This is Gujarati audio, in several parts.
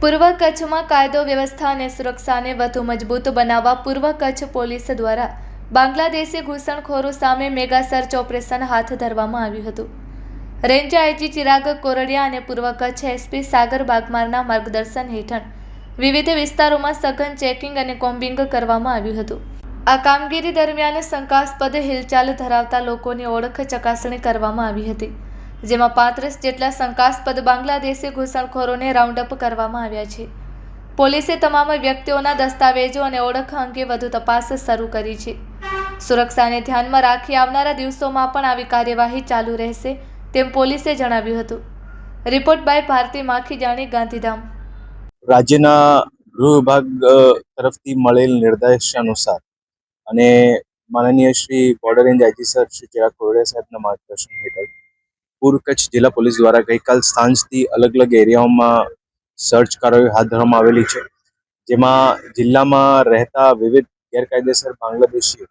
પૂર્વ કચ્છમાં કાયદો વ્યવસ્થા અને સુરક્ષાને વધુ મજબૂત બનાવવા પૂર્વ કચ્છ પોલીસ દ્વારા બાંગ્લાદેશી ઘૂસણખોરો સામે મેગા સર્ચ ઓપરેશન હાથ ધરવામાં આવ્યું હતું. રેન્જ આઈજી ચિરાગ કોરડિયા અને પૂર્વ કચ્છ એસપી સાગર બાગમારના માર્ગદર્શન હેઠળ વિવિધ વિસ્તારોમાં સઘન ચેકિંગ અને કોમ્બિંગ કરવામાં આવ્યું હતું. આ કામગીરી દરમિયાન શંકાસ્પદ હિલચાલ ધરાવતા લોકોની ઓળખ ચકાસણી કરવામાં આવી હતી, જેમાં 35 જેટલા શંકાસ્પદ બાંગ્લાદેશી ઘૂસણખોરોને રાઉન્ડઅપ કરવામાં આવ્યા છે. પોલીસે તમામ વ્યક્તિઓના દસ્તાવેજો અને ઓળખ અંગે વધુ તપાસ શરૂ કરી છે. સુરક્ષાને ધ્યાનમાં રાખી આવનારા દિવસોમાં પણ આવી કાર્યવાહી ચાલુ રહેશે તેમ પોલીસે જણાવ્યું હતું. Report by Bharti Makhijani, Gandhidham. રાજ્યના ગૃહ વિભાગ તરફથી મળેલ નિર્દેશ અનુસાર અને માનનીય Shri border range IG sir Shri Chirag Kordiya સાહેબના માર્ગદર્શન હેઠળ પૂર્વ કચ્છ જિલ્લા પોલીસ દ્વારા ગઈકાલ સાંજથી અલગ અલગ એરિયાઓમાં સર્ચ કાર્યવાહી હાથ ધરવામાં આવેલી છે, જેમાં જિલ્લામાં રહેતા વિવિધ ગેરકાયદેસર બાંગ્લાદેશીઓ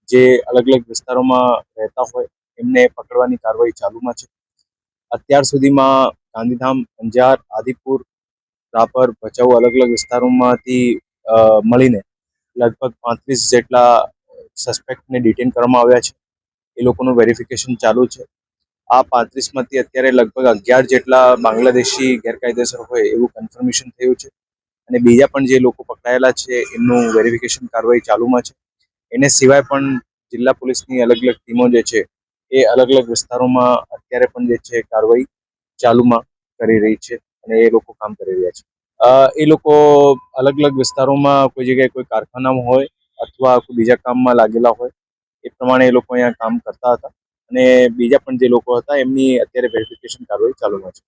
જે અલગ અલગ વિસ્તારોમાં રહેતા હોય એમને પકડવાની કાર્યવાહી ચાલુમાં છે. અત્યાર સુધીમાં ગાંધીધામ, અંજાર, આદિપુર, રાપર, ભચાઉ અલગ અલગ વિસ્તારોમાંથી મળીને લગભગ 35 જેટલા સસ્પેક્ટને ડિટેન કરવામાં આવ્યા છે. એ લોકોનું વેરિફિકેશન ચાલુ છે. આ 35માંથી અત્યારે લગભગ 11 જેટલા બાંગ્લાદેશી ગેરકાયદેસર હોય એવું કન્ફર્મેશન થયું છે અને બીજા પણ જે લોકો પકડાયેલા છે એમનું વેરિફિકેશન કાર્યવાહી ચાલુમાં છે. એને સિવાય પણ જિલ્લા પોલીસની અલગ અલગ ટીમો જે છે એ અલગ અલગ વિસ્તારોમાં અત્યારે પણ જે છે કાર્યવાહી ચાલુમાં કરી રહી છે અને એ લોકો કામ કરી રહ્યા છે. એ લોકો અલગ અલગ વિસ્તારોમાં કોઈ જગ્યાએ કોઈ કારખાનામાં હોય અથવા કોઈ બીજા કામમાં લાગેલા હોય એ પ્રમાણે એ લોકો અહીંયા કામ કરતા હતા અને બીજા પણ જે લોકો હતા એમની અત્યારે વેરિફિકેશન કાર્યવાહી ચાલુમાં છે.